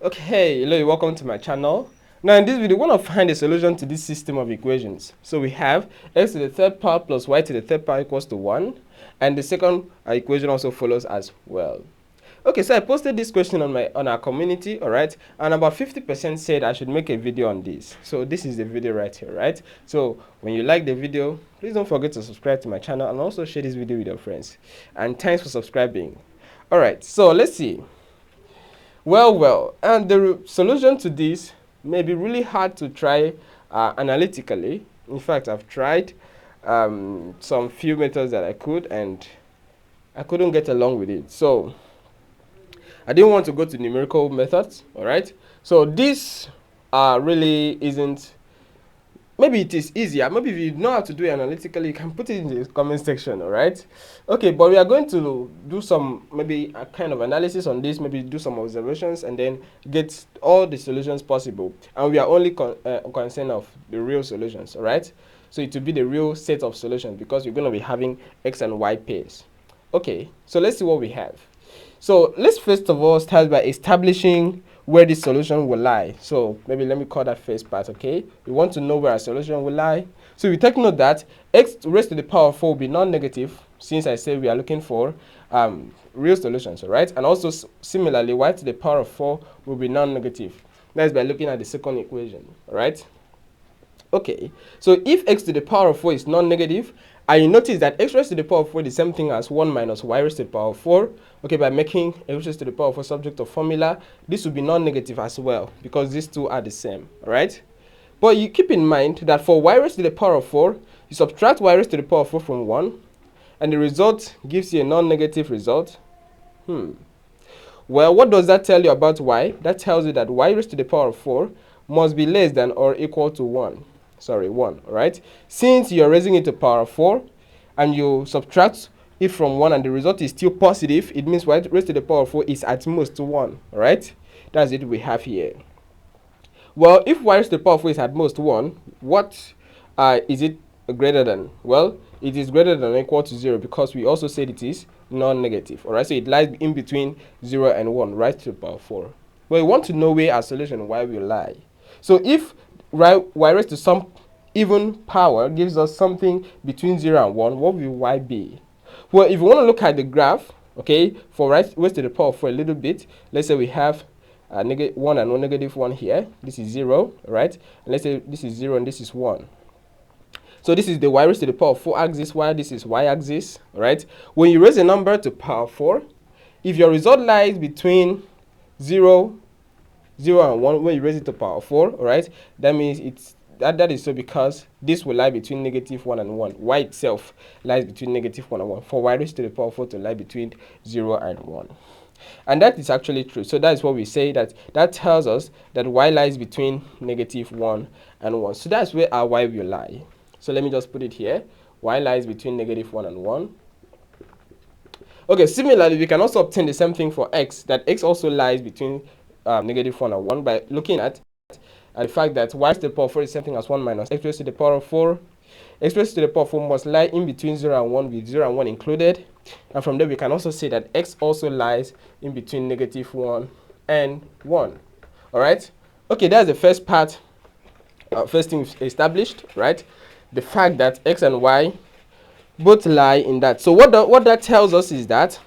Okay, hello, welcome to my channel. Now in this video, we want to find a solution to this system of equations. So we have x to the third power plus y to the third power equals to 1. And the second equation also follows as well. Okay, so I posted this question on our community, alright, and about 50% said I should make a video on this. So this is the video right here, right? So when you like the video, please don't forget to subscribe to my channel and also share this video with your friends. And thanks for subscribing. Alright, so let's see. Well, and the solution to this may be really hard to try analytically. In fact, I've tried some few methods that I could, and I couldn't get along with it. So I didn't want to go to numerical methods, all right? So this really isn't. Maybe it is easier. Maybe if you know how to do it analytically, you can put it in the comment section, all right? Okay, but we are going to do some, maybe a kind of analysis on this, maybe do some observations, and then get all the solutions possible. And we are only concerned of the real solutions, all right? So it will be the real set of solutions because we're going to be having x and y pairs. Okay, so let's see what we have. So let's first of all start by establishing where this solution will lie. So maybe let me call that first part, okay? We want to know where our solution will lie. So we take note that x raised to the power of 4 will be non-negative, since I said we are looking for real solutions, all right? And also similarly, y to the power of 4 will be non-negative. That's by looking at the second equation, all right? Okay, so if x to the power of 4 is non-negative, and you notice that x raised to the power of 4 is the same thing as 1 minus y raised to the power of 4. Okay, by making x raised to the power of 4 subject of formula, this will be non-negative as well, because these two are the same, alright? But you keep in mind that for y raised to the power of 4, you subtract y raised to the power of 4 from 1, and the result gives you a non-negative result. Well, what does that tell you about y? That tells you that y raised to the power of 4 must be less than or equal to 1. 1, right? Since you're raising it to power of 4 and you subtract it from 1 and the result is still positive, it means y raised to the power of 4 is at most 1, right? That's it we have here. Well, if y raised to the power of 4 is at most 1, what is it greater than? Well, it is greater than or equal to 0 because we also said it is non-negative, alright? So it lies in between 0 and 1, right to the power of 4. Well, we want to know where our solution y will lie. So if y raised to some even power gives us something between 0 and 1, what will y be? Well, if you want to look at the graph, okay, for raised to the power of 4 a little bit, let's say we have 1 and 1 negative 1 here. This is 0, right? And let's say this is 0 and this is 1. So this is the y raised to the power of 4 axis, while this is y axis, right? When you raise a number to power 4, if your result lies between 0 and 1, when you raise it to power 4, all right, that means that is so because this will lie between negative 1 and 1. Y itself lies between negative 1 and 1. For y raised to the power 4 to lie between 0 and 1. And that is actually true. So that is what we say, that tells us that y lies between negative 1 and 1. So that's where our y will lie. So let me just put it here. Y lies between negative 1 and 1. Okay, similarly, we can also obtain the same thing for x, that x also lies between negative 1 and 1 by looking at the fact that y raised to the power of 4 is something as 1 minus x raised to the power of 4. X raised to the power of 4 must lie in between 0 and 1 with 0 and 1 included. And from there, we can also say that x also lies in between negative 1 and 1. All right? Okay, that's the first part, first thing established, right? The fact that x and y both lie in that. So what that tells us is that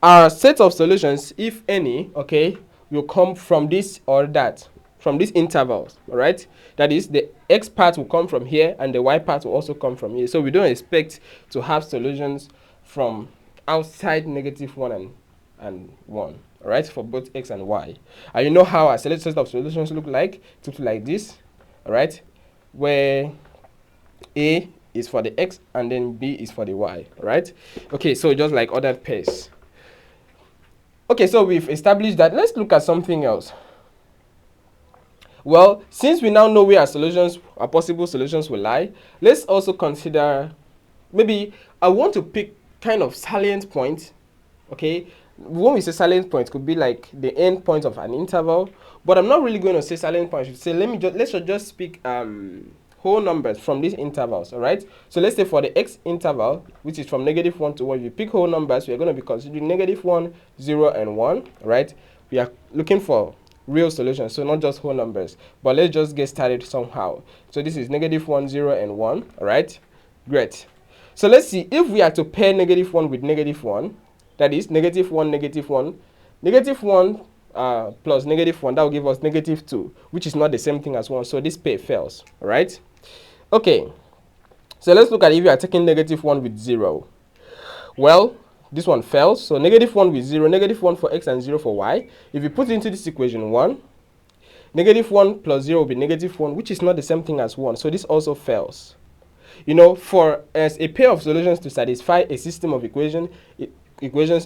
our set of solutions, if any, okay, will come from this or that, from these intervals, all right? That is, the x part will come from here and the y part will also come from here. So we don't expect to have solutions from outside negative 1 and 1, all right, for both x and y. And you know how our selected set of solutions look like? It looks like this, all right, where A is for the x and then B is for the y, all right? Okay, so just like other pairs. Okay, so we've established that. Let's look at something else. Well, since we now know where our possible solutions will lie, let's also consider, maybe I want to pick kind of salient point, okay? When we say salient point, it could be like the end point of an interval, but I'm not really going to say salient point. I should say, let's just pick whole numbers from these intervals, all right? So let's say for the x interval, which is from negative 1 to 1, if you pick whole numbers, we are going to be considering negative 1, 0, and 1, right? We are looking for real solutions, so not just whole numbers. But let's just get started somehow. So this is -1, 0, and 1. All right, great. So let's see if we are to pair -1 with -1, that is -1, -1, -1 plus -1, that will give us -2, which is not the same thing as 1. So this pair fails. All right. Okay. So let's look at if you are taking -1 with 0. Well, this one fails. So -1 with 0, -1 for x and 0 for y. If you put it into this equation 1, -1 plus 0 will be -1, which is not the same thing as 1. So this also fails. You know, for as a pair of solutions to satisfy a system of equations,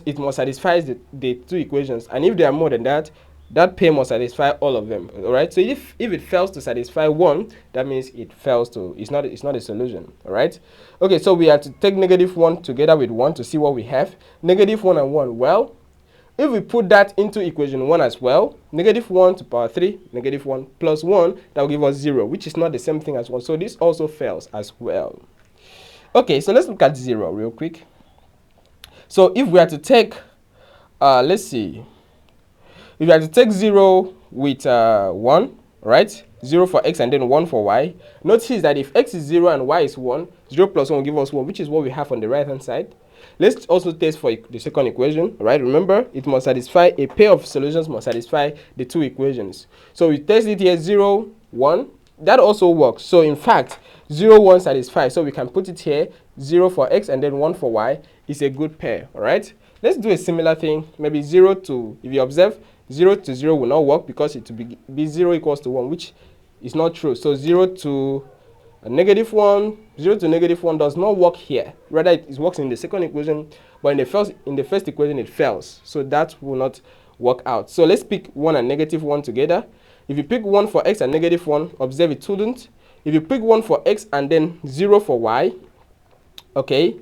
it must satisfy the two equations. And if there are more than that, that pair must satisfy all of them. All right. So if it fails to satisfy one, that means it fails to. It's not a solution. All right. Okay. So we have to take -1 together with 1 to see what we have. -1 and 1. Well, if we put that into equation 1 as well, -1 to the power 3, -1 plus 1, that will give us 0, which is not the same thing as 1. So this also fails as well. Okay. So let's look at 0 real quick. So if we are to take, let's see. If you have to take 0 with 1, right? 0 for x and then 1 for y. Notice that if x is 0 and y is 1, 0 plus 1 will give us 1, which is what we have on the right hand side. Let's also test for the second equation, right? Remember, it must satisfy, a pair of solutions must satisfy the two equations. So we test it here, 0, 1. That also works. So in fact, 0, 1 satisfies. So we can put it here, 0 for x and then 1 for y is a good pair, all right? Let's do a similar thing. Maybe 0 to, if you observe, 0 to 0 will not work because it will be 0 equals to 1, which is not true. So 0 to -1, 0 to -1 does not work here. Rather, it works in the second equation, but in the first equation it fails. So that will not work out. So let's pick 1 and -1 together. If you pick 1 for x and -1, observe it wouldn't. If you pick 1 for x and then 0 for y, okay,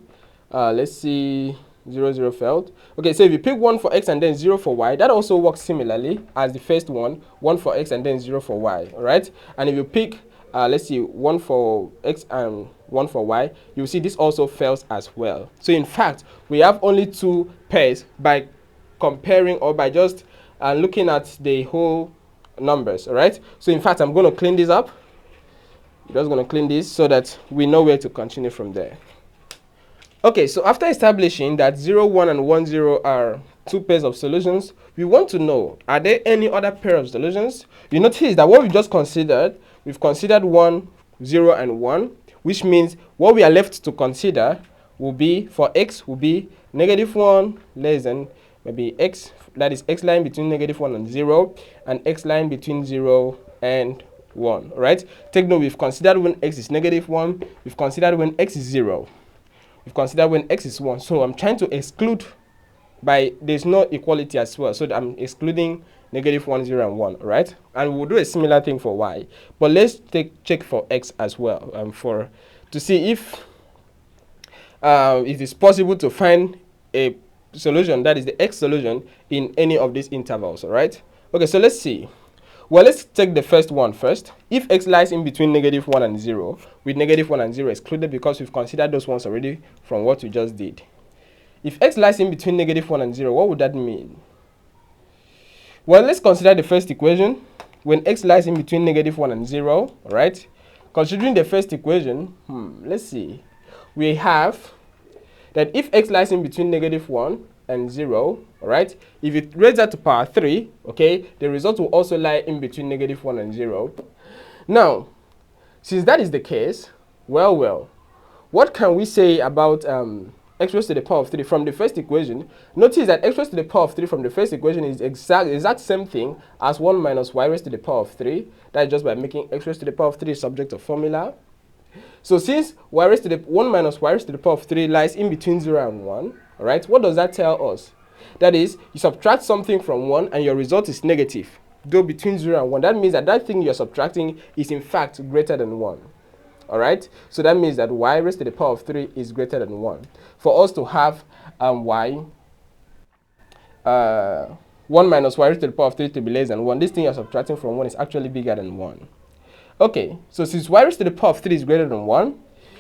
let's see. 0, 0 failed. Okay, so if you pick 1 for x and then 0 for y, that also works similarly as the first one, 1 for x and then 0 for y, all right? And if you pick, let's see, 1 for x and 1 for y, you'll see this also fails as well. So in fact, we have only two pairs by comparing or by just looking at the whole numbers, all right? So in fact, I'm going to clean this up. I'm just going to clean this so that we know where to continue from there. Okay, so after establishing that 0, 1 and 1, 0 are two pairs of solutions, we want to know, are there any other pair of solutions? You notice that what we just considered, we've considered 1, 0, and 1, which means what we are left to consider will be, for x, will be -1 less than maybe x, that is x line between -1 and 0, and x line between 0 and 1, right? Take note, we've considered when x is -1, we've considered when x is 0. We've considered when x is 1. So I'm trying to exclude by, there's no equality as well. So I'm excluding -1, 0, and 1, right? And we'll do a similar thing for y. But let's check for x as well, to see if it is possible to find a solution, that is the x solution, in any of these intervals, all right? Okay, so let's see. Well, let's take the first one first. If x lies in between -1 and 0, with -1 and 0 excluded because we've considered those ones already from what we just did. If x lies in between -1 and 0, what would that mean? Well, let's consider the first equation. When x lies in between -1 and 0, all right? Considering the first equation, let's see. We have that if x lies in between -1 and 0, all right, if you raise that to power 3, okay, the result will also lie in between -1 and 0. Now, since that is the case, well, what can we say about x raised to the power of 3 from the first equation? Notice that x raised to the power of 3 from the first equation is exact same thing as 1 minus y raised to the power of 3. That is just by making x raised to the power of 3 subject of formula. So since 1 minus y raised to the power of 3 lies in between 0 and 1, all right, what does that tell us? That is, you subtract something from 1 and your result is negative, though between 0 and 1. That means that that thing you're subtracting is in fact greater than 1. All right, so that means that y raised to the power of 3 is greater than 1. For us to have 1 minus y raised to the power of 3 to be less than 1, this thing you're subtracting from 1 is actually bigger than 1. Okay, so since y raised to the power of 3 is greater than 1,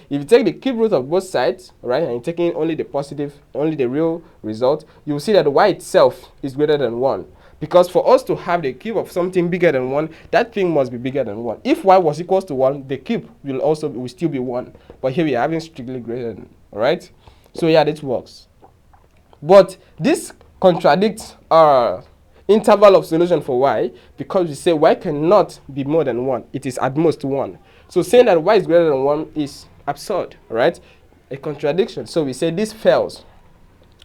if you take the cube root of both sides, right, and you're taking only the positive, only the real result, you will see that y itself is greater than 1. Because for us to have the cube of something bigger than 1, that thing must be bigger than 1. If y was equals to 1, the cube will still be 1. But here we are having strictly greater than. Alright? So yeah, this works. But this contradicts our interval of solution for y, because we say y cannot be more than 1. It is at most 1. So saying that y is greater than 1 is absurd. Right? A contradiction. So we say this fails.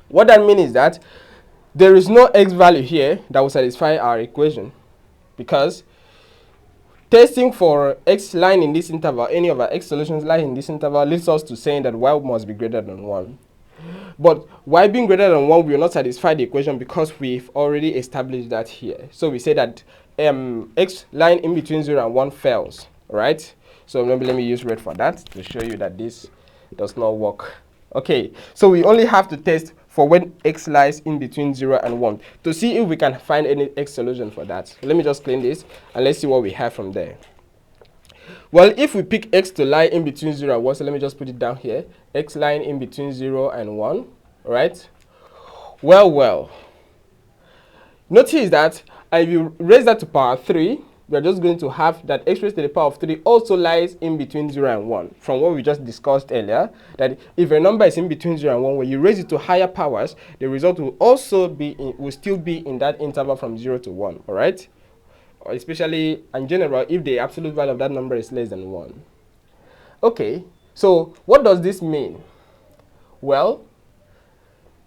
What that means is that there is no x value here that will satisfy our equation, because testing for x lying in this interval, any of our x solutions lying in this interval, leads us to saying that y must be greater than 1. But y being greater than 1 will not satisfy the equation, because we've already established that here. So we say that x lying in between 0 and 1 fails. Right? So let me use red for that to show you that this does not work. Okay, so we only have to test for when x lies in between 0 and 1 to see if we can find any x solution for that. So let me just clean this and let's see what we have from there. Well, if we pick x to lie in between 0 and 1, so let me just put it down here. X lying in between 0 and 1, right? Well. Notice that if you raise that to power 3, we are just going to have that x raised to the power of 3 also lies in between 0 and 1. From what we just discussed earlier, that if a number is in between 0 and 1, when you raise it to higher powers, the result will also will still be in that interval from 0 to 1. All right? Or especially in general, if the absolute value of that number is less than 1. Okay, so what does this mean? Well,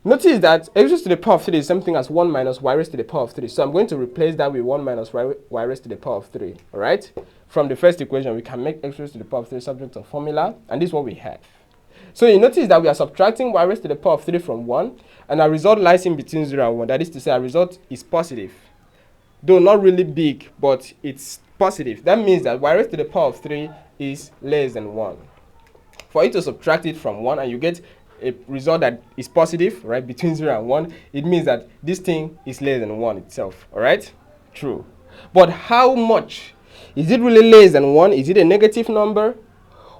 notice that x raised to the power of 3 is something as 1 minus y raised to the power of 3. So I'm going to replace that with 1 minus y raised to the power of 3. Alright? From the first equation, we can make x raised to the power of 3 subject to formula. And this is what we have. So you notice that we are subtracting y raised to the power of 3 from 1. And our result lies in between 0 and 1. That is to say, our result is positive. Though not really big, but it's positive. That means that y raised to the power of 3 is less than 1. For you to subtract it from 1 and you get a result that is positive, right, between 0 and 1, it means that this thing is less than 1 itself. All right? True. But how much? Is it really less than 1? Is it a negative number?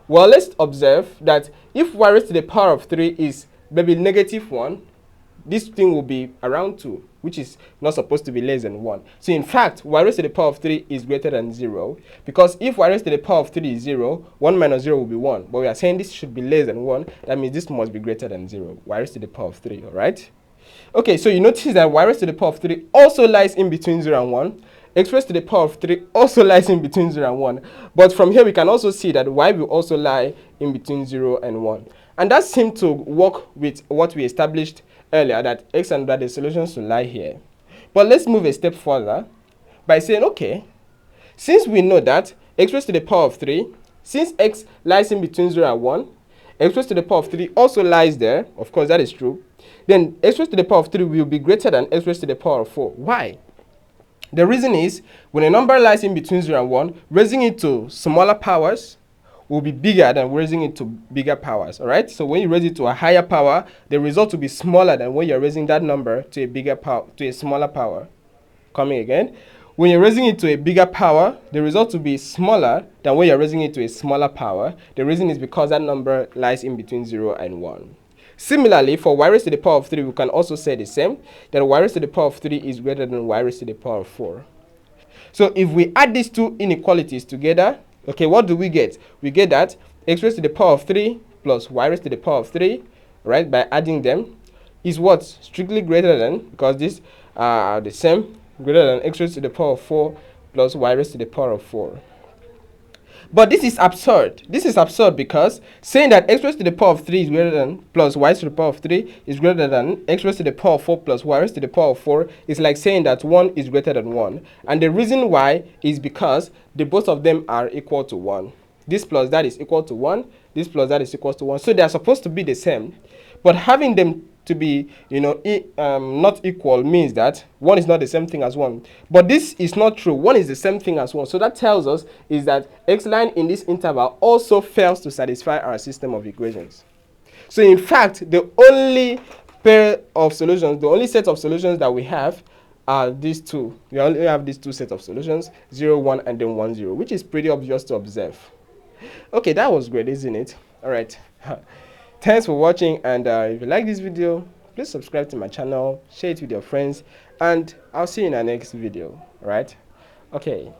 Well, let's observe that if y raised to the power of 3 is maybe negative 1, this thing will be around 2, which is not supposed to be less than 1. So in fact, y raised to the power of 3 is greater than 0, because if y raised to the power of 3 is 0, 1 minus 0 will be 1. But we are saying this should be less than 1. That means this must be greater than 0. Y raised to the power of 3, all right? Okay, so you notice that y raised to the power of 3 also lies in between 0 and 1. X raised to the power of 3 also lies in between 0 and 1. But from here, we can also see that y will also lie in between 0 and 1. And that seems to work with what we established earlier, that x and that the solutions should lie here. But let's move a step further by saying, okay, since we know that x raised to the power of 3, since x lies in between 0 and 1, x raised to the power of 3 also lies there. Of course, that is true. Then x raised to the power of 3 will be greater than x raised to the power of 4. Why? The reason is, when a number lies in between 0 and 1, raising it to smaller powers will be bigger than raising it to bigger powers. All right? So when you raise it to a higher power, the result will be smaller than when you're raising that number to a bigger power, to a smaller power. Coming again. When you're raising it to a bigger power, the result will be smaller than when you're raising it to a smaller power. The reason is because that number lies in between 0 and 1. Similarly, for y raised to the power of 3, we can also say the same, that y raised to the power of 3 is greater than y raised to the power of 4. So if we add these two inequalities together, okay, what do we get? We get that x raised to the power of 3 plus y raised to the power of 3, right, by adding them, is what? Strictly greater than, because these are the same, greater than x raised to the power of 4 plus y raised to the power of 4. But this is absurd. This is absurd because saying that x raised to the power of 3 is greater than plus y raised to the power of 3 is greater than x raised to the power of 4 plus y raised to the power of 4 is like saying that 1 is greater than 1. And the reason why is because both of them are equal to 1. This plus that is equal to 1. This plus that is equal to 1. So they are supposed to be the same. But having them to be, not equal means that 1 is not the same thing as 1. But this is not true. 1 is the same thing as 1. So that tells us is that x line in this interval also fails to satisfy our system of equations. So in fact, the only pair of solutions, the only set of solutions that we have are these two. We only have these two sets of solutions, 0, 1, and then 1, 0, which is pretty obvious to observe. Okay, that was great, isn't it? All right. Thanks for watching, and if you like this video, please subscribe to my channel, share it with your friends, and I'll see you in our next video. All right? Okay.